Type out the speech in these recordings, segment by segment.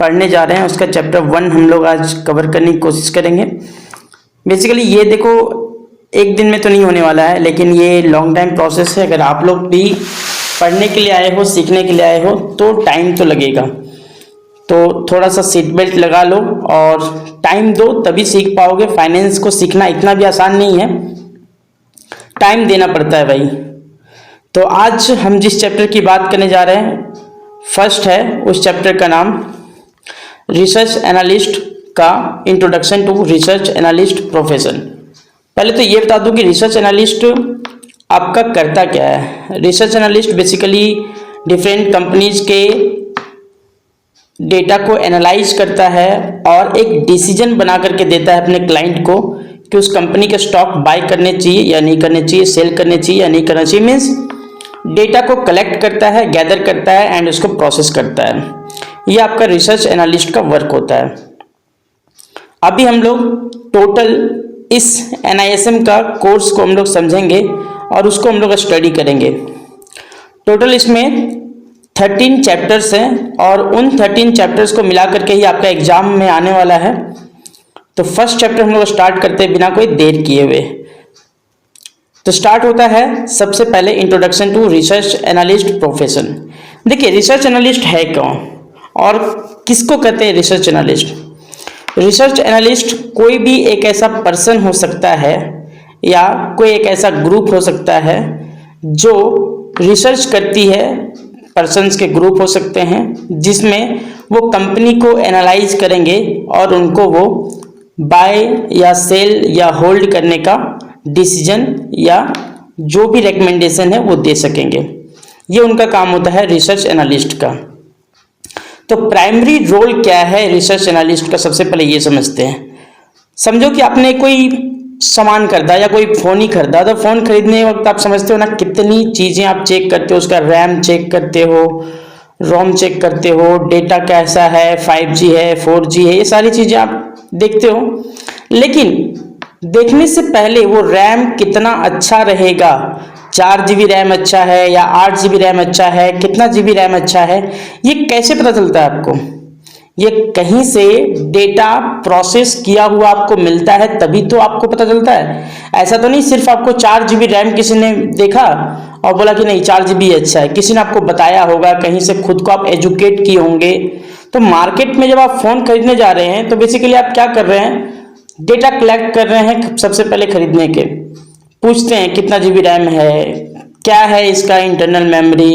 पढ़ने जा रहे हैं उसका चैप्टर 1 हम लोग आज कवर करने की कोशिश करेंगे। बेसिकली ये देखो एक दिन में तो नहीं होने वाला है, लेकिन ये लॉन्ग टाइम प्रोसेस है। अगर आप लोग भी पढ़ने के लिए आए हो, सीखने के लिए आए हो तो टाइम तो लगेगा, तो थोड़ा सा सीट बेल्ट लगा लो और टाइम दो, तभी सीख पाओगे। फाइनेंस को सीखना इतना भी आसान नहीं है, टाइम देना पड़ता है भाई। तो आज हम जिस चैप्टर की बात करने जा रहे हैं फर्स्ट है, उस चैप्टर का नाम रिसर्च एनालिस्ट का introduction to research analyst profession. पहले तो ये बता दूं कि रिसर्च एनालिस्ट आपका करता क्या है। Research analyst basically different companies के डेटा को एनालाइज करता है और एक डिसीजन बना करके देता है अपने क्लाइंट को कि उस कंपनी के स्टॉक बाय करने चाहिए या नहीं करने चाहिए, सेल करने चाहिए या नहीं करना चाहिए। मीन्स डेटा को कलेक्ट करता है, गैदर करता है एंड उसको प्रोसेस करता है। ये आपका रिसर्च एनालिस्ट का वर्क होता है। अभी हम लोग टोटल इस NISM का कोर्स को हम लोग समझेंगे और उसको हम लोग स्टडी करेंगे। टोटल इसमें 13 चैप्टर्स हैं और उन 13 चैप्टर्स को मिला करके ही आपका एग्जाम में आने वाला है। तो फर्स्ट चैप्टर हम लोग स्टार्ट करते हैं बिना कोई देर किए हुए। तो स्टार्ट होता है सबसे पहले introduction to research analyst profession. देखिए रिसर्च एनालिस्ट है कौन और किसको कहते हैं रिसर्च एनालिस्ट। रिसर्च एनालिस्ट कोई भी एक ऐसा पर्सन हो सकता है या कोई एक ऐसा ग्रुप हो सकता है जो रिसर्च करती है। पर्सन्स के ग्रुप हो सकते हैं जिसमें वो कंपनी को एनालाइज करेंगे और उनको वो बाय या सेल या होल्ड करने का डिसीजन या जो भी रिकमेंडेशन है वो दे सकेंगे। ये उनका काम होता है रिसर्च एनालिस्ट का। तो प्राइमरी रोल क्या है रिसर्च एनालिस्ट का, सबसे पहले ये समझते हैं। समझो कि आपने कोई सामान खरीदा या कोई फ़ोन ही खरीदा, तो फ़ोन खरीदने वक्त आप समझते हो ना कितनी चीज़ें आप चेक करते हो। उसका रैम चेक करते हो, रोम चेक करते हो, डेटा कैसा है, 5G है, 4G है, ये सारी चीज़ें आप देखते हो। लेकिन देखने से पहले वो रैम कितना अच्छा रहेगा, 4GB रैम अच्छा है या 8GB रैम अच्छा है, कितना GB रैम अच्छा है, ये कैसे पता चलता है आपको। ये कहीं से डेटा प्रोसेस किया हुआ आपको मिलता है तभी तो आपको पता चलता है। ऐसा तो नहीं सिर्फ आपको 4GB रैम किसी ने देखा और बोला कि नहीं 4GB अच्छा है, किसी ने आपको बताया होगा, कहीं से खुद को आप एजुकेट किए होंगे। तो मार्केट में जब आप फ़ोन खरीदने जा रहे हैं तो बेसिकली आप क्या कर रहे हैं, डेटा कलेक्ट कर रहे हैं। सबसे पहले खरीदने के पूछते हैं कितना GB रैम है, क्या है इसका इंटरनल मेमोरी,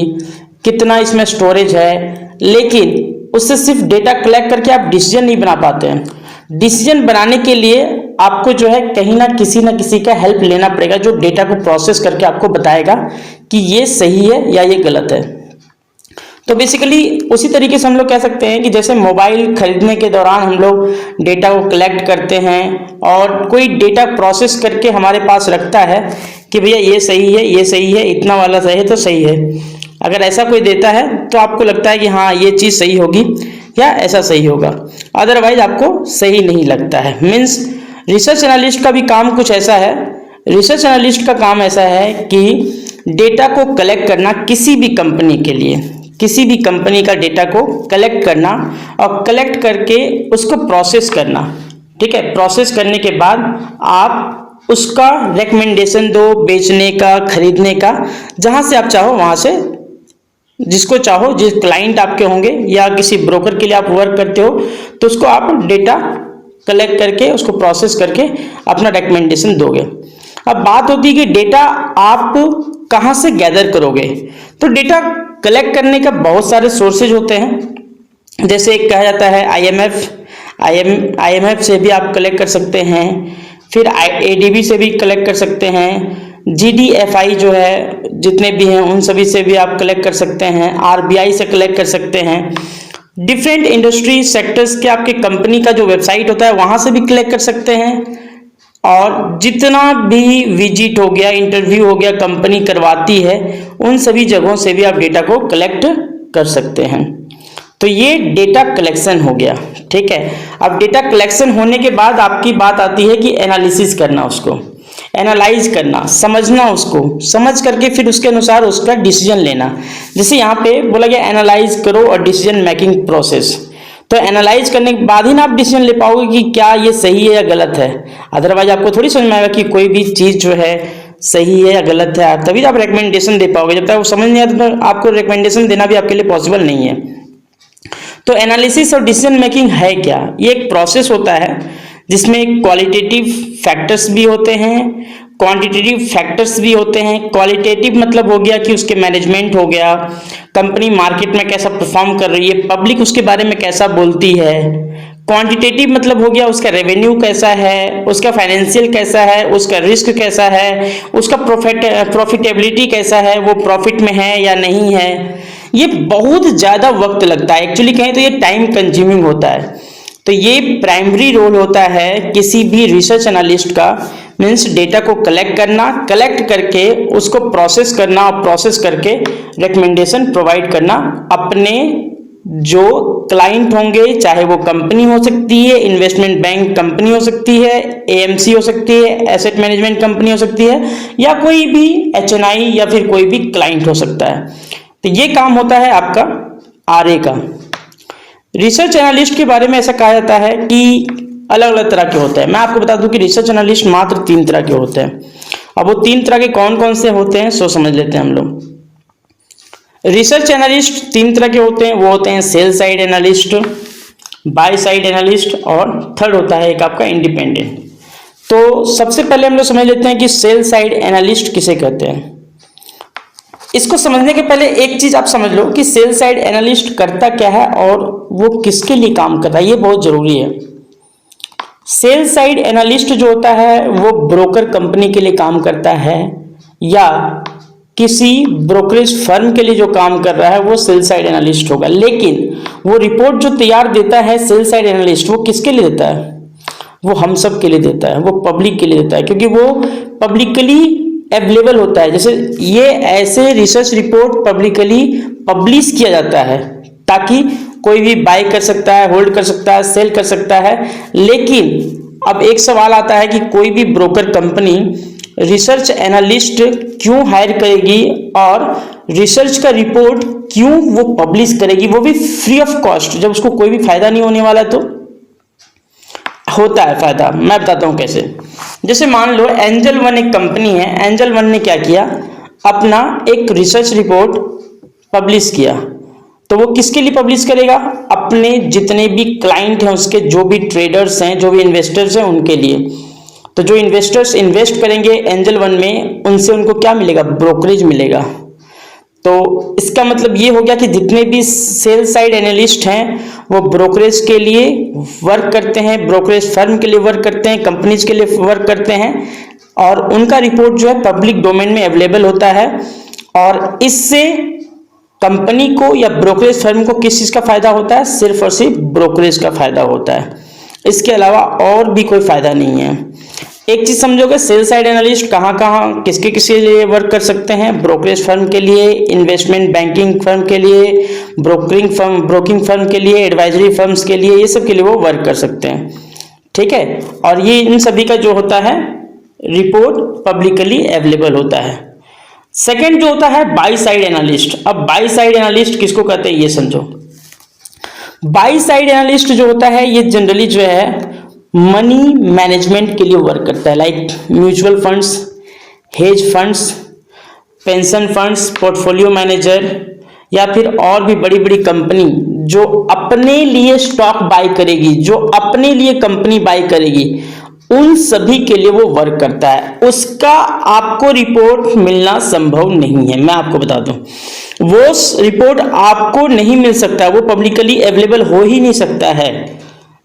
कितना इसमें स्टोरेज है। लेकिन उससे सिर्फ डेटा कलेक्ट करके आप डिसीजन नहीं बना पाते हैं। डिसीजन बनाने के लिए आपको जो है कहीं ना किसी का हेल्प लेना पड़ेगा जो डेटा को प्रोसेस करके आपको बताएगा कि ये सही है या ये गलत है। तो बेसिकली उसी तरीके से हम लोग कह सकते हैं कि जैसे मोबाइल खरीदने के दौरान हम लोग डेटा को कलेक्ट करते हैं और कोई डेटा प्रोसेस करके हमारे पास रखता है कि भैया ये सही है, ये सही है, इतना वाला सही है तो सही है। अगर ऐसा कोई देता है तो आपको लगता है कि हाँ ये चीज़ सही होगी या ऐसा सही होगा, अदरवाइज आपको सही नहीं लगता है। मीन्स रिसर्च एनालिस्ट का भी काम कुछ ऐसा है। रिसर्च एनालिस्ट का काम ऐसा है कि डेटा को कलेक्ट करना, किसी भी कंपनी के लिए किसी भी कंपनी का डेटा को कलेक्ट करना और कलेक्ट करके उसको प्रोसेस करना। ठीक है, प्रोसेस करने के बाद आप उसका रिकमेंडेशन दो, बेचने का, खरीदने का, जहाँ से आप चाहो वहाँ से, जिसको चाहो, जिस क्लाइंट आपके होंगे या किसी ब्रोकर के लिए आप वर्क करते हो तो उसको आप डेटा कलेक्ट करके उसको प्रोसेस करके अपना रिकमेंडेशन दोगे। अब बात होती है कि डेटा आप कहाँ से गैदर करोगे। तो डेटा कलेक्ट करने का बहुत सारे सोर्सेज होते हैं। जैसे एक कहा जाता है IMF से भी आप कलेक्ट कर सकते हैं, फिर ADB से भी कलेक्ट कर सकते हैं, GDFI जो है जितने भी हैं उन सभी से भी आप कलेक्ट कर सकते हैं, RBI से कलेक्ट कर सकते हैं। डिफरेंट इंडस्ट्री सेक्टर्स के आपके कंपनी का जो वेबसाइट होता है वहाँ से भी कलेक्ट कर सकते हैं। और जितना भी विजिट हो गया, इंटरव्यू हो गया, कंपनी करवाती है, उन सभी जगहों से भी आप डेटा को कलेक्ट कर सकते हैं। तो ये डेटा कलेक्शन हो गया। ठीक है, अब डेटा कलेक्शन होने के बाद आपकी बात आती है कि एनालिसिस करना, उसको एनालाइज करना, समझना, उसको समझ करके फिर उसके अनुसार उसका डिसीजन लेना। जैसे यहाँ पे बोला गया एनालाइज करो और डिसीजन मेकिंग प्रोसेस। तो एनालाइज करने के बाद ही ना आप डिसीजन ले पाओगे कि क्या ये सही है या गलत है। अदरवाइज आपको थोड़ी समझ में आएगा कि कोई भी चीज जो है सही है या गलत है, तभी आप रिकमेंडेशन दे पाओगे। जब तक वो समझ नहीं आता तो आपको रिकमेंडेशन देना भी आपके लिए पॉसिबल नहीं है। तो एनालिसिस और डिसीजन मेकिंग है क्या? ये एक प्रोसेस होता है जिसमें क्वालिटेटिव फैक्टर्स भी होते हैं, क्वांटिटेटिव फैक्टर्स भी होते हैं। क्वालिटेटिव मतलब हो गया कि उसके मैनेजमेंट हो गया, कंपनी मार्केट में कैसा परफॉर्म कर रही है, पब्लिक उसके बारे में कैसा बोलती है। क्वांटिटेटिव मतलब हो गया उसका रेवेन्यू कैसा है, उसका फाइनेंशियल कैसा है, उसका रिस्क कैसा है, उसका प्रॉफिटेबिलिटी कैसा है, वो प्रॉफिट में है या नहीं है। ये बहुत ज़्यादा वक्त लगता है, एक्चुअली कहें तो ये टाइम कंज्यूमिंग होता है। तो ये प्राइमरी रोल होता है किसी भी रिसर्च एनालिस्ट का, मीन्स डेटा को कलेक्ट करना, कलेक्ट करके उसको प्रोसेस करना और प्रोसेस करके रिकमेंडेशन प्रोवाइड करना अपने जो क्लाइंट होंगे, चाहे वो कंपनी हो सकती है, इन्वेस्टमेंट बैंक कंपनी हो सकती है, एएमसी हो सकती है, एसेट मैनेजमेंट कंपनी हो सकती है, या कोई भी एचएनआई या फिर कोई भी क्लाइंट हो सकता है। तो ये काम होता है आपका आरए का। रिसर्च एनालिस्ट के बारे में ऐसा कहा जाता है कि अलग अलग तरह के होते हैं। मैं आपको बता दूं कि रिसर्च एनालिस्ट मात्र 3 तरह के होते हैं। अब वो 3 तरह के कौन कौन से होते हैं सो समझ लेते हैं हम लोग। रिसर्च एनालिस्ट 3 तरह के होते हैं, वो होते हैं sell side analyst, by side analyst और थर्ड होता है एक आपका इंडिपेंडेंट। तो सबसे पहले हम लोग समझ लेते हैं कि सेल साइड एनालिस्ट किसे कहते हैं। इसको समझने के पहले एक चीज आप समझ लो कि सेल साइड एनालिस्ट करता क्या है और वो किसके लिए काम कर रहा है, ये बहुत जरूरी है। सेल साइड एनालिस्ट जो होता है वो ब्रोकर कंपनी के लिए काम करता है या किसी ब्रोकरेज फर्म के लिए जो काम कर रहा है वो सेल साइड एनालिस्ट होगा। लेकिन वो रिपोर्ट जो तैयार देता है सेल साइड एनालिस्ट, वो किसके लिए देता है? वो हम सब के लिए देता है, वो पब्लिक के लिए देता है, क्योंकि वो पब्लिकली अवेलेबल होता है। जैसे ये ऐसे रिसर्च रिपोर्ट पब्लिकली पब्लिश किया जाता है ताकि कोई भी बाय कर सकता है, होल्ड कर सकता है, सेल कर सकता है। लेकिन अब एक सवाल आता है कि कोई भी ब्रोकर कंपनी रिसर्च एनालिस्ट क्यों हायर करेगी और रिसर्च का रिपोर्ट क्यों वो पब्लिश करेगी, वो भी फ्री ऑफ कॉस्ट, जब उसको कोई भी फायदा नहीं होने वाला। तो होता है फायदा, मैं बताता हूं कैसे। जैसे मान लो एंजल वन एक कंपनी है, एंजल वन ने क्या किया, अपना एक रिसर्च रिपोर्ट पब्लिश किया। तो वो किसके लिए पब्लिश करेगा? अपने जितने भी क्लाइंट हैं उसके, जो भी ट्रेडर्स हैं, जो भी इन्वेस्टर्स हैं उनके लिए। तो जो इन्वेस्टर्स इन्वेस्ट करेंगे एंजल वन में, उनसे उनको क्या मिलेगा? ब्रोकरेज मिलेगा। तो इसका मतलब ये हो गया कि जितने भी सेल साइड एनालिस्ट हैं वो ब्रोकरेज के लिए वर्क करते हैं, ब्रोकरेज फर्म के लिए वर्क करते हैं, कंपनीज के लिए वर्क करते हैं, और उनका रिपोर्ट जो है पब्लिक डोमेन में अवेलेबल होता है। और इससे कंपनी को या ब्रोकरेज फर्म को किस चीज का फायदा होता है? सिर्फ और सिर्फ ब्रोकरेज का फायदा होता है, इसके अलावा और भी कोई फायदा नहीं है। एक चीज समझोगे, सेल साइड एनालिस्ट कहाँ कहाँ किसके किसके लिए वर्क कर सकते हैं? ब्रोकरेज फर्म के लिए, इन्वेस्टमेंट बैंकिंग फर्म के लिए, ब्रोकिंग फर्म के लिए, एडवाइजरी फर्म्स के लिए, ये सब के लिए वो वर्क कर सकते हैं। ठीक है, और ये इन सभी का जो होता है रिपोर्ट पब्लिकली अवेलेबल होता है। सेकंड जो होता है बाई साइड एनालिस्ट। अब बाई साइड एनालिस्ट किसको कहते हैं ये समझो। बाई साइड एनालिस्ट जो होता है ये जनरली जो है मनी मैनेजमेंट के लिए वर्क करता है, like mutual funds, hedge funds, pension funds, portfolio manager, या फिर और भी बड़ी बड़ी कंपनी जो अपने लिए स्टॉक बाय करेगी, जो अपने लिए कंपनी बाय करेगी, उन सभी के लिए वो वर्क करता है। उसका आपको रिपोर्ट मिलना संभव नहीं है, मैं आपको बता दूं, वो रिपोर्ट आपको नहीं मिल सकता, वो पब्लिकली अवेलेबल हो ही नहीं सकता है।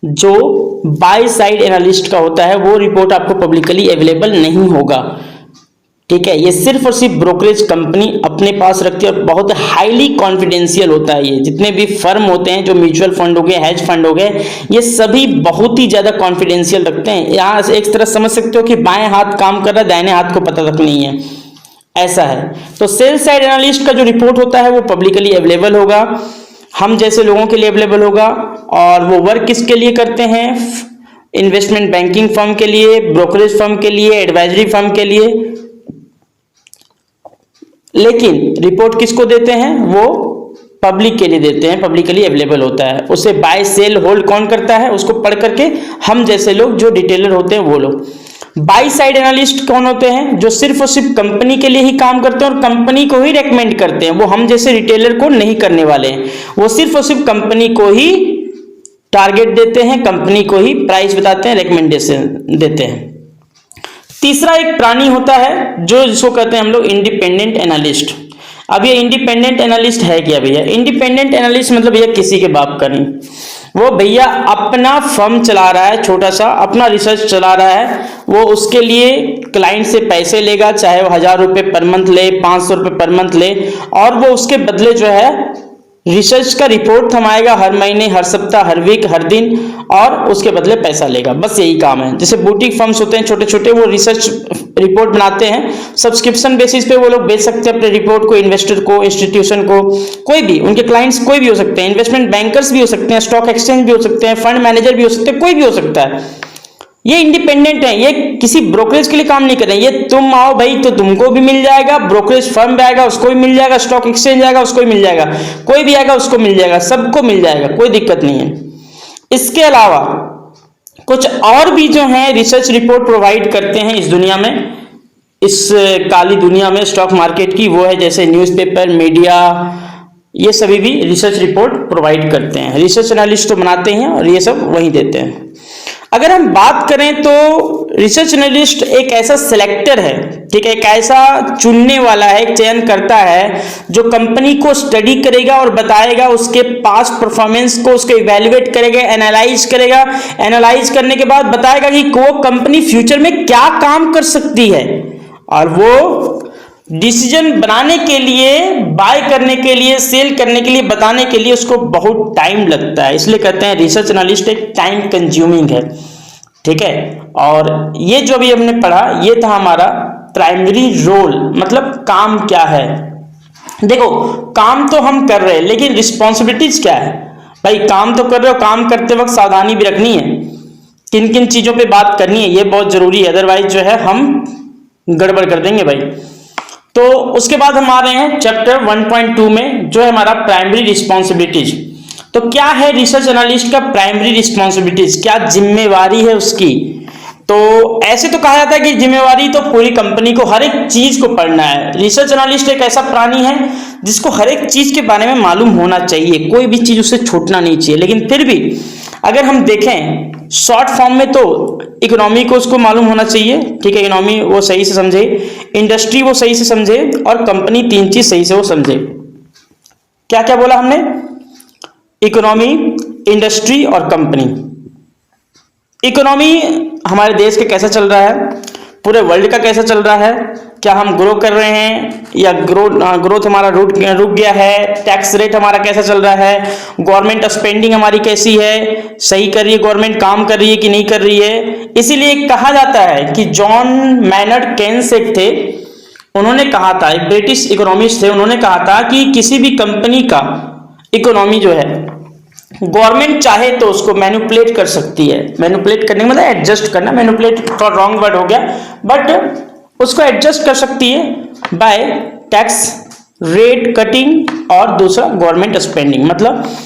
जो बाय साइड एनालिस्ट का होता है वो रिपोर्ट आपको पब्लिकली अवेलेबल नहीं होगा। ठीक है, ये सिर्फ और सिर्फ ब्रोकरेज कंपनी अपने पास रखती है और बहुत हाईली कॉन्फिडेंशियल होता है। ये जितने भी फर्म होते हैं, जो म्यूचुअल फंड हो गए, हेज फंड हो गए, ये सभी बहुत ही ज्यादा कॉन्फिडेंशियल रखते हैं। यहाँ एक तरह समझ सकते हो कि बाएं हाथ काम कर रहा है, दाहिने हाथ को पता तक नहीं है, ऐसा है। तो सेल साइड एनालिस्ट का जो रिपोर्ट होता है वो पब्लिकली अवेलेबल होगा, हम जैसे लोगों के लिए अवेलेबल होगा। और वो वर्क किसके लिए करते हैं? इन्वेस्टमेंट बैंकिंग फर्म के लिए, ब्रोकरेज फर्म के लिए, एडवाइजरी फर्म के लिए। लेकिन रिपोर्ट किसको देते हैं? वो पब्लिक के लिए देते हैं, पब्लिकली अवेलेबल होता है। उसे बाय सेल होल्ड कौन करता है? उसको पढ़ करके हम जैसे लोग जो डिटेलर होते हैं वो लोग। बाई साइड एनालिस्ट कौन होते हैं? जो सिर्फ और सिर्फ कंपनी के लिए ही काम करते हैं और कंपनी को ही रेकमेंड करते हैं। वो हम जैसे रिटेलर को नहीं करने वाले हैं, वो सिर्फ और सिर्फ कंपनी को ही टारगेट देते हैं, कंपनी को ही प्राइस बताते हैं, रेकमेंडेशन देते हैं। तीसरा एक प्राणी होता है जो जिसको कहते हैं हम लोग इंडिपेंडेंट एनालिस्ट। अब ये इंडिपेंडेंट एनालिस्ट है क्या भैया? इंडिपेंडेंट एनालिस्ट मतलब भैया किसी के बाप का नहीं, वो भैया अपना फर्म चला रहा है, छोटा सा अपना रिसर्च चला रहा है। वो उसके लिए क्लाइंट से पैसे लेगा, चाहे वो 1000 रुपये पर मंथ ले, 500 रुपये पर मंथ ले, और वो उसके बदले जो है रिसर्च का रिपोर्ट थमाएगा हर महीने, हर सप्ताह, हर वीक, हर दिन, और उसके बदले पैसा लेगा। बस यही काम है। जैसे बुटीक फर्म्स होते हैं छोटे छोटे, वो रिसर्च रिपोर्ट बनाते हैं, सब्सक्रिप्शन बेसिस पे वो लोग बेच सकते हैं अपने रिपोर्ट को इन्वेस्टर को, इंस्टीट्यूशन को, कोई भी, उनके क्लाइंट्स कोई भी हो सकते हैं, इन्वेस्टमेंट बैंकर्स भी हो सकते हैं, स्टॉक एक्सचेंज भी हो सकते हैं, फंड मैनेजर भी हो सकते हैं, कोई भी हो सकता है। ये इंडिपेंडेंट है, ये किसी ब्रोकरेज के लिए काम नहीं कर रहे हैं। ये तुम आओ भाई तो तुमको भी मिल जाएगा, ब्रोकरेज फर्म भी आएगा उसको भी मिल जाएगा, स्टॉक एक्सचेंज आएगा उसको भी मिल जाएगा, कोई भी आएगा उसको मिल जाएगा, सबको मिल जाएगा, कोई दिक्कत नहीं है। इसके अलावा कुछ और भी जो है रिसर्च रिपोर्ट प्रोवाइड करते हैं इस दुनिया में, इस काली दुनिया में स्टॉक मार्केट की, वो है जैसे न्यूज़पेपर, मीडिया, ये सभी भी रिसर्च रिपोर्ट प्रोवाइड करते हैं। रिसर्च एनालिस्ट तो बनाते हैं और ये सब वही देते हैं। अगर हम बात करें तो रिसर्च एनालिस्ट एक ऐसा सिलेक्टर है, ठीक है, एक ऐसा चुनने वाला है, एक चयन करता है जो कंपनी को स्टडी करेगा और बताएगा, उसके पास्ट परफॉर्मेंस को उसको इवैल्यूएट करेगा, एनालाइज करेगा, एनालाइज करने के बाद बताएगा कि वो कंपनी फ्यूचर में क्या काम कर सकती है, और वो डिसीजन बनाने के लिए, बाय करने के लिए, सेल करने के लिए, बताने के लिए उसको बहुत टाइम लगता है। इसलिए कहते हैं रिसर्च एनालिस्ट एक टाइम कंज्यूमिंग है, ठीक है। और ये जो भी हमने पढ़ा ये था हमारा प्राइमरी रोल, मतलब काम क्या है। देखो काम तो हम कर रहे हैं लेकिन रिस्पॉन्सिबिलिटीज क्या है भाई? काम तो कर रहे हो, काम करते वक्त सावधानी भी रखनी है, किन किन चीजों पे बात करनी है, ये बहुत जरूरी है, अदरवाइज जो है हम गड़बड़ कर देंगे भाई। तो उसके बाद हम आ रहे हैं चैप्टर 1.2 में, जो है हमारा प्राइमरी रिस्पॉन्सिबिलिटीज। तो क्या है रिसर्च एनालिस्ट का प्राइमरी रिस्पॉन्सिबिलिटीज, क्या जिम्मेवारी है उसकी? तो ऐसे तो कहा जाता है कि जिम्मेवारी तो पूरी कंपनी को हर एक चीज को पढ़ना है। रिसर्च एनालिस्ट एक ऐसा प्राणी है जिसको हर एक चीज के बारे में मालूम होना चाहिए, कोई भी चीज उससे छूटना नहीं चाहिए। लेकिन फिर भी अगर हम देखें शॉर्ट फॉर्म में तो इकोनॉमी को उसको मालूम होना चाहिए, ठीक है, इकोनॉमी वो सही से समझे, इंडस्ट्री वो सही से समझे, और कंपनी, तीन चीज सही से वो समझे। क्या क्या बोला हमने? इकोनॉमी, इंडस्ट्री और कंपनी। इकोनॉमी हमारे देश के कैसा चल रहा है, पूरे वर्ल्ड का कैसा चल रहा है, क्या हम ग्रो कर रहे हैं या ग्रोथ हमारा रुक गया है, टैक्स रेट हमारा कैसा चल रहा है, गवर्नमेंट स्पेंडिंग हमारी कैसी है, सही कर रही है गवर्नमेंट, काम कर रही है कि नहीं कर रही है। इसीलिए कहा जाता है कि जॉन मैनर्ड केन्स एक थे, उन्होंने कहा था, एक ब्रिटिश इकोनॉमिस्ट थे, उन्होंने कहा था कि किसी भी कंपनी का इकोनॉमी जो है गवर्नमेंट चाहे तो उसको मैनिपुलेट कर सकती है। मैनिपुलेट करने मतलब एडजस्ट करना, मैनिपुलेट थोड़ा रॉन्ग वर्ड हो गया, बट उसको एडजस्ट कर सकती है बाय टैक्स रेट कटिंग और दूसरा गवर्नमेंट स्पेंडिंग, मतलब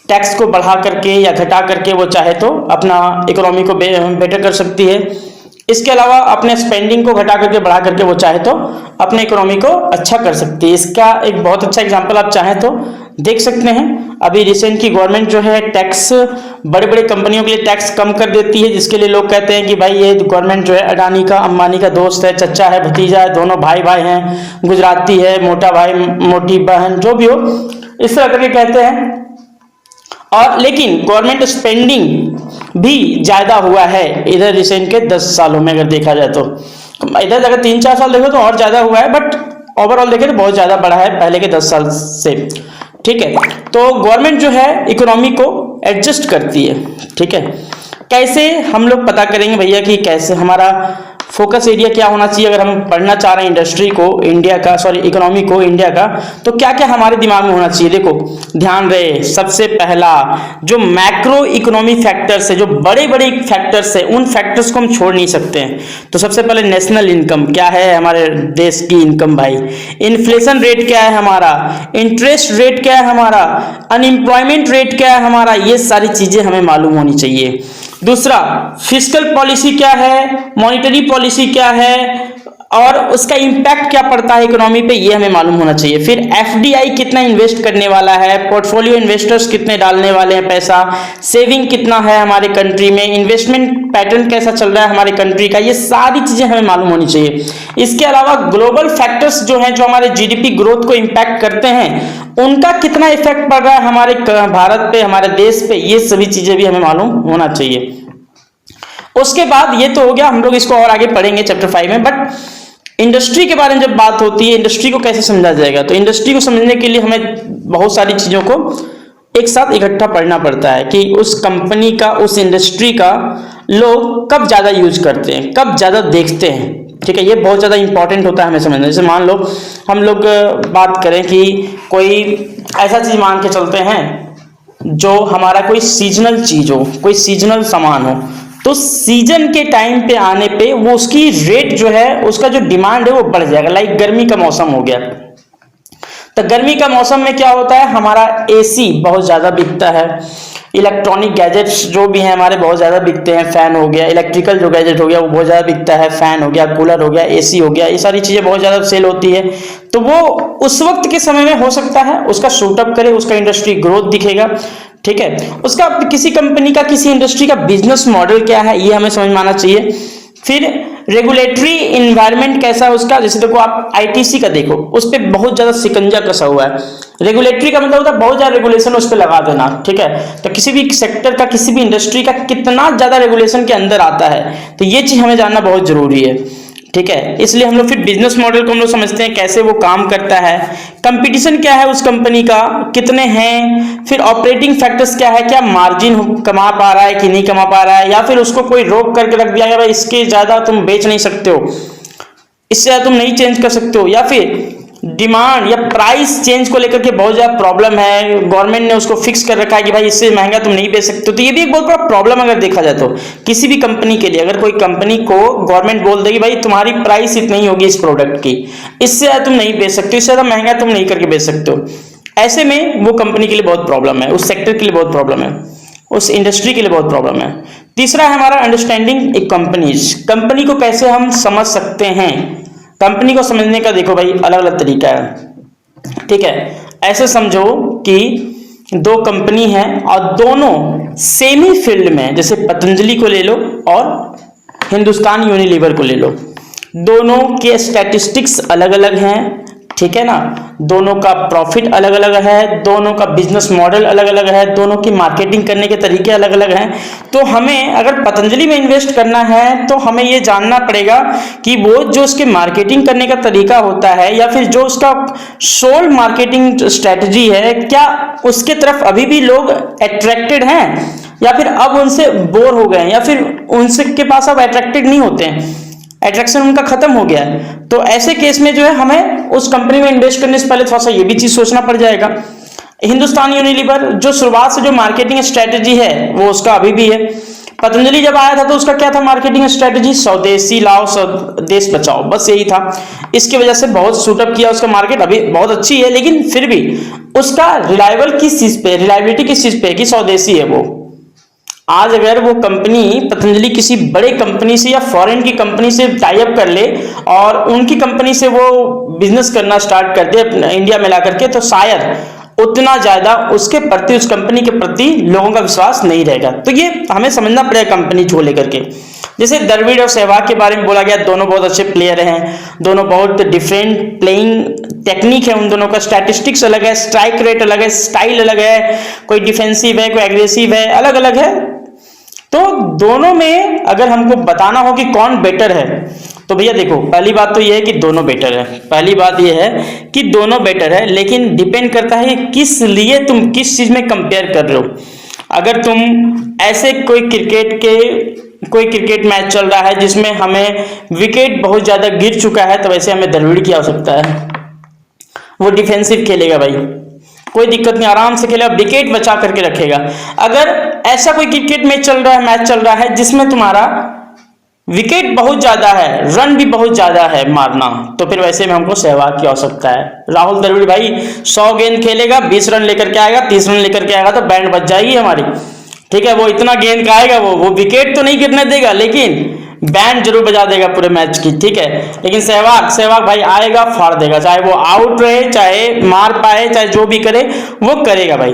टैक्स को बढ़ा करके या घटा करके वो चाहे तो अपना इकोनॉमी को बेटर कर सकती है। इसके अलावा अपने स्पेंडिंग को घटा करके बढ़ा करके वो चाहे तो अपने इकोनॉमी को अच्छा कर सकती है। इसका एक बहुत अच्छा एग्जांपल आप चाहें तो देख सकते हैं, अभी रिसेंट की गवर्नमेंट जो है टैक्स बड़े बड़े कंपनियों के लिए टैक्स कम कर देती है, जिसके लिए लोग कहते हैं कि भाई ये गवर्नमेंट जो है अडानी का, अंबानी का दोस्त है, चचा है, भतीजा है, दोनों भाई भाई हैं, गुजराती है, मोटा भाई मोटी बहन, जो भी हो, इस तरह करके कहते हैं। और लेकिन गवर्नमेंट स्पेंडिंग भी ज्यादा हुआ है इधर रिसेंट के 10 सालों में, अगर देखा जाए तो इधर अगर 3-4 साल देखो तो और ज्यादा हुआ है, बट ओवरऑल देखें तो बहुत ज्यादा बढ़ा है पहले के 10 साल से, ठीक है। तो गवर्नमेंट जो है इकोनॉमी को एडजस्ट करती है, ठीक है। कैसे हम लोग पता करेंगे भैया कि कैसे हमारा फोकस एरिया क्या होना चाहिए अगर हम पढ़ना चाह रहे हैं इंडस्ट्री को इंडिया का, सॉरी इकोनॉमी को इंडिया का, तो क्या क्या हमारे दिमाग में होना चाहिए। देखो ध्यान रहे, सबसे पहला जो मैक्रो इकोनॉमी फैक्टर्स है, जो बड़े बड़े फैक्टर्स है, उन फैक्टर्स को हम छोड़ नहीं सकते हैं। तो सबसे पहले नेशनल इनकम क्या है, हमारे देश की इनकम भाई, इन्फ्लेशन रेट क्या है हमारा, इंटरेस्ट रेट क्या है हमारा, अनएम्प्लॉयमेंट रेट क्या है हमारा, ये सारी चीजें हमें मालूम होनी चाहिए। दूसरा फिस्कल पॉलिसी क्या है, मॉनेटरी पॉलिसी क्या है और उसका इंपैक्ट क्या पड़ता है इकोनॉमी पे, ये हमें मालूम होना चाहिए। फिर एफडीआई कितना इन्वेस्ट करने वाला है, पोर्टफोलियो इन्वेस्टर्स कितने डालने वाले हैं पैसा, सेविंग कितना है हमारे कंट्री में, इन्वेस्टमेंट पैटर्न कैसा चल रहा है हमारे कंट्री का, ये सारी चीजें हमें मालूम होनी चाहिए। इसके अलावा ग्लोबल फैक्टर्स जो हैं, जो हमारे जीडीपी ग्रोथ को इंपैक्ट करते हैं, उनका कितना इफेक्ट पड़ रहा है हमारे भारत पे, हमारे देश पे, ये सभी चीजें भी हमें मालूम होना चाहिए। उसके बाद ये तो हो गया, हम लोग इसको और आगे पढ़ेंगे चैप्टर 5 में। बट इंडस्ट्री के बारे में जब बात होती है, इंडस्ट्री को कैसे समझा जाएगा, तो इंडस्ट्री को समझने के लिए हमें बहुत सारी चीजों को एक साथ इकट्ठा पढ़ना पड़ता है कि उस कंपनी का, उस इंडस्ट्री का लोग कब ज्यादा यूज करते हैं, कब ज्यादा देखते हैं। ठीक है, ये बहुत ज्यादा इंपॉर्टेंट होता है हमें समझना। जैसे मान लो हम लोग बात करें कि कोई ऐसा चीज मान के चलते हैं जो हमारा कोई सीजनल चीज हो, कोई सीजनल सामान हो, तो सीजन के टाइम पे आने पे वो उसकी रेट जो है, उसका जो डिमांड है वो बढ़ जाएगा। लाइक गर्मी का मौसम हो गया, तो गर्मी का मौसम में क्या होता है, हमारा एसी बहुत ज्यादा बिकता है, इलेक्ट्रॉनिक गैजेट्स जो भी हैं हमारे बहुत ज्यादा बिकते हैं, फैन हो गया, इलेक्ट्रिकल जो गैजेट हो गया वो बहुत ज्यादा बिकता है, फैन हो गया, कूलर हो गया, एसी हो गया, ये सारी चीजें बहुत ज्यादा सेल होती है। तो वो उस वक्त के समय में हो सकता है उसका शूटअप करे, उसका इंडस्ट्री ग्रोथ दिखेगा। ठीक है, उसका किसी कंपनी का, किसी इंडस्ट्री का बिजनेस मॉडल क्या है, ये हमें समझ में आना चाहिए। फिर रेगुलेटरी इन्वायरमेंट कैसा है उसका, जैसे देखो आप आईटीसी का देखो, उस पर बहुत ज्यादा शिकंजा कसा हुआ है। रेगुलेटरी का मतलब होता है बहुत ज्यादा रेगुलेशन उस पर लगा देना। ठीक है, तो किसी भी सेक्टर का, किसी भी इंडस्ट्री का कितना ज्यादा रेगुलेशन के अंदर आता है, तो ये चीज हमें जानना बहुत जरूरी है। ठीक है, इसलिए हम लोग फिर बिजनेस मॉडल को हम लोग समझते हैं कैसे वो काम करता है, कंपटीशन क्या है उस कंपनी का, कितने हैं, फिर ऑपरेटिंग फैक्टर्स क्या है, क्या मार्जिन कमा पा रहा है कि नहीं कमा पा रहा है, या फिर उसको कोई रोक करके रख दिया गया भाई इसके ज्यादा तुम बेच नहीं सकते हो, इससे ज्यादा तुम नहीं चेंज कर सकते हो, या फिर डिमांड या प्राइस चेंज को लेकर के बहुत ज्यादा प्रॉब्लम है, गवर्नमेंट ने उसको फिक्स कर रखा है कि भाई इससे महंगा तुम नहीं बेच सकते हो। तो ये भी एक बहुत बड़ा प्रॉब्लम अगर देखा जाए तो किसी भी कंपनी के लिए, अगर कोई कंपनी को गवर्नमेंट बोल देगी भाई तुम्हारी प्राइस इतनी होगी इस प्रोडक्ट की, इससे ज्यादा तुम नहीं बेच सकते हो, इससे ज्यादा महंगा तुम नहीं करके बेच सकते हो, ऐसे में वो कंपनी के लिए बहुत प्रॉब्लम है, उस सेक्टर के लिए बहुत प्रॉब्लम है, उस इंडस्ट्री के लिए बहुत प्रॉब्लम है। तीसरा है हमारा अंडरस्टैंडिंग एक कंपनीज, कंपनी को कैसे हम समझ सकते हैं। कंपनी को समझने का देखो भाई अलग अलग तरीका है। ठीक है, ऐसे समझो कि दो कंपनी है और दोनों सेम ही फील्ड में, जैसे पतंजलि को ले लो और हिंदुस्तान यूनिलीवर को ले लो, दोनों के स्टैटिस्टिक्स अलग अलग हैं। ठीक है ना, दोनों का प्रॉफिट अलग अलग है, दोनों का बिजनेस मॉडल अलग अलग है, दोनों की मार्केटिंग करने के तरीके अलग अलग हैं। तो हमें अगर पतंजलि में इन्वेस्ट करना है तो हमें ये जानना पड़ेगा कि वो जो उसके मार्केटिंग करने का तरीका होता है, या फिर जो उसका सोल मार्केटिंग स्ट्रेटजी है, क्या उसके तरफ अभी भी लोग अट्रैक्टेड हैं, या फिर अब उनसे बोर हो गए, या फिर उनसे के पास अब अट्रैक्टेड नहीं होते हैं, अट्रैक्शन उनका खत्म हो गया है। तो ऐसे केस में जो है हमें उस कंपनी में इन्वेस्ट करने से पहले थोड़ा सा ये भी चीज सोचना पड़ जाएगा। हिंदुस्तान यूनिलीवर जो शुरुआत से जो मार्केटिंग स्ट्रेटजी है वो उसका अभी भी है। पतंजलि जब आया था तो उसका क्या था मार्केटिंग स्ट्रेटजी, स्वदेशी लाओ स्वदेश बचाओ, बस यही था। इसकी वजह से बहुत सूटअप किया उसका मार्केट, अभी बहुत अच्छी है, लेकिन फिर भी उसका रिलायबल किस चीज पे, रिलायबिलिटी किस चीज पे कि स्वदेशी है वो। आज अगर वो कंपनी पतंजलि किसी बड़े कंपनी से या फॉरेन की कंपनी से टाई अप कर ले और उनकी कंपनी से वो बिजनेस करना स्टार्ट कर दे इंडिया में ला करके, तो शायद उतना ज्यादा उसके प्रति, उस कंपनी के प्रति लोगों का विश्वास नहीं रहेगा। तो ये हमें समझना पड़ेगा कंपनी को लेकर के। जैसे द्रविड़ और सहवाग के बारे में बोला गया, दोनों बहुत अच्छे प्लेयर हैं, दोनों बहुत डिफरेंट प्लेइंग टेक्निक है उन दोनों का, स्टैटिस्टिक्स अलग है, स्ट्राइक रेट अलग है, स्टाइल अलग है, कोई डिफेंसिव है, कोई एग्रेसिव है, अलग अलग है। तो दोनों में अगर हमको बताना हो कि कौन बेटर है, तो भैया देखो पहली बात तो यह है कि दोनों बेटर है, पहली बात यह है कि दोनों बेटर है, लेकिन डिपेंड करता है किस लिए तुम किस चीज में कंपेयर कर रहे हो। अगर तुम ऐसे कोई क्रिकेट के कोई क्रिकेट मैच चल रहा है जिसमें हमें विकेट बहुत ज्यादा गिर चुका है, तो वैसे हमें द्रविड़ की आवश्यकता है। वो डिफेंसिव खेलेगा भाई, कोई दिक्कत नहीं, आराम से खेलेगा, विकेट बचा करके रखेगा। अगर ऐसा कोई क्रिकेट मैच चल रहा है जिसमें तुम्हारा विकेट बहुत ज्यादा है, रन भी बहुत ज्यादा है मारना, तो फिर वैसे में हमको सहवाग की आवश्यकता है। राहुल द्रविड़ भाई 100 गेंद खेलेगा, 20 रन लेकर के आएगा, 30 रन लेकर के आएगा, तो बैंड बच जाएगी हमारी, ठीक है। वो इतना गेंद का आएगा, वो विकेट तो नहीं गिरने देगा, लेकिन बैंड जरूर बजा देगा पूरे मैच की, ठीक है। लेकिन सहवाग भाई आएगा, फाड़ देगा, चाहे वो आउट रहे, चाहे मार पाए, चाहे जो भी करे वो करेगा भाई।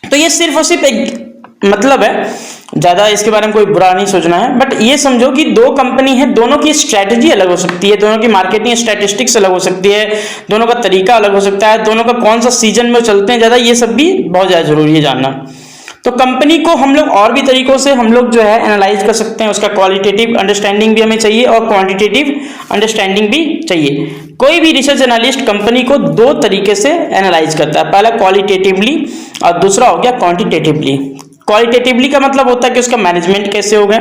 तो ये सिर्फ और सिर्फ एक मतलब है, ज्यादा इसके बारे में कोई बुरा नहीं सोचना है। बट ये समझो कि दो कंपनी है, दोनों की स्ट्रेटजी अलग हो सकती है, दोनों की मार्केटिंग स्टैटिस्टिक्स अलग हो सकती है, दोनों का तरीका अलग हो सकता है, दोनों का कौन सा सीजन में चलते हैं ज्यादा, ये सब भी बहुत ज्यादा जरूरी है जानना। तो कंपनी को हम लोग और भी तरीकों से हम लोग जो है एनालाइज कर सकते हैं, उसका क्वालिटेटिव अंडरस्टैंडिंग भी हमें चाहिए और क्वांटिटेटिव अंडरस्टैंडिंग भी चाहिए। कोई भी रिसर्च एनालिस्ट कंपनी को दो तरीके से एनालाइज करता है, पहला क्वालिटेटिवली और दूसरा हो गया क्वांटिटेटिवली। क्वालिटेटिवली का मतलब होता है कि उसका मैनेजमेंट कैसे हो गया,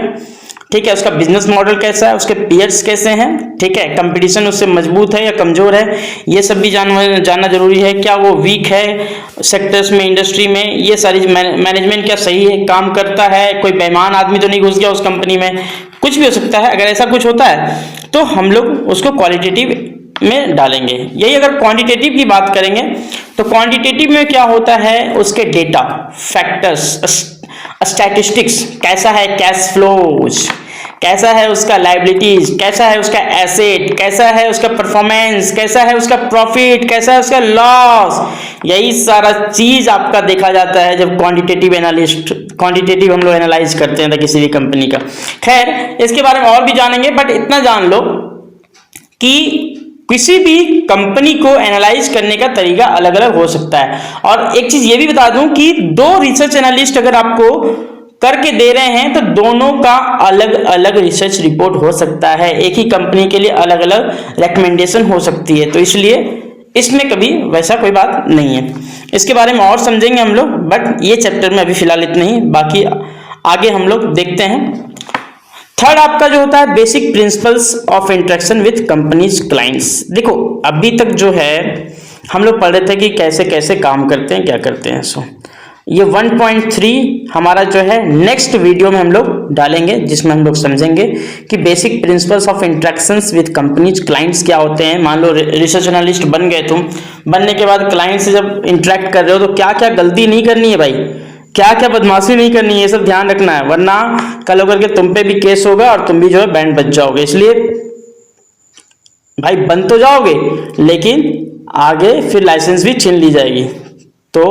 ठीक है, उसका बिजनेस मॉडल कैसा है, उसके पीयर्स कैसे हैं, ठीक है, कंपटीशन उससे मजबूत है या कमजोर है, ये सब भी जानना जरूरी है। क्या वो वीक है सेक्टर्स में, इंडस्ट्री में, ये सारी मैनेजमेंट क्या सही है, काम करता है, कोई बेईमान आदमी तो नहीं घुस गया उस कंपनी में, कुछ भी हो सकता है। अगर ऐसा कुछ होता है तो हम लोग उसको क्वालिटेटिव में डालेंगे। यही अगर क्वांटिटेटिव की बात करेंगे तो क्वांटिटेटिव में क्या होता है, उसके डेटा, फैक्टर्स, स्टैटिस्टिक्स, कैसा है कैश फ्लोज, कैसा है उसका लायबिलिटीज, कैसा है उसका एसेट, कैसा है उसका परफॉर्मेंस, कैसा है उसका प्रॉफिट, कैसा है उसका लॉस, यही सारा चीज आपका देखा जाता है जब क्वांटिटेटिव हम लोग एनालाइज करते हैं किसी भी कंपनी का। खैर इसके बारे में और भी जानेंगे, बट इतना जान लो कि किसी भी कंपनी को एनालाइज करने का तरीका अलग अलग हो सकता है। और एक चीज ये भी बता दूं कि दो रिसर्च एनालिस्ट अगर आपको करके दे रहे हैं तो दोनों का अलग अलग रिसर्च रिपोर्ट हो सकता है, एक ही कंपनी के लिए अलग अलग रिकमेंडेशन हो सकती है, तो इसलिए इसमें कभी वैसा कोई बात नहीं है। इसके बारे में और समझेंगे हम लोग, बट ये चैप्टर में अभी फिलहाल इतना ही, बाकी आगे हम लोग देखते हैं। थर्ड आपका जो होता है basic principles of interaction with companies clients. देखो अभी तक जो है हम लोग पढ़ रहे थे कि कैसे कैसे काम करते हैं, क्या करते हैं। सो ये 1.3 हमारा जो है नेक्स्ट वीडियो में हम लोग डालेंगे, जिसमें हम लोग समझेंगे कि basic principles of interactions with companies clients क्या होते हैं। मान लो रिसर्च एनालिस्ट बन गए तुम, बनने के बाद क्लाइंट से जब इंटरेक्ट कर रहे हो तो क्या क्या गलती नहीं करनी है भाई, क्या क्या बदमाशी नहीं करनी है, ये सब ध्यान रखना है, वरना कल होकर के तुम पे भी केस होगा और तुम भी जो है बैंड बच जाओगे। इसलिए भाई बन तो जाओगे लेकिन आगे फिर लाइसेंस भी छीन ली जाएगी। तो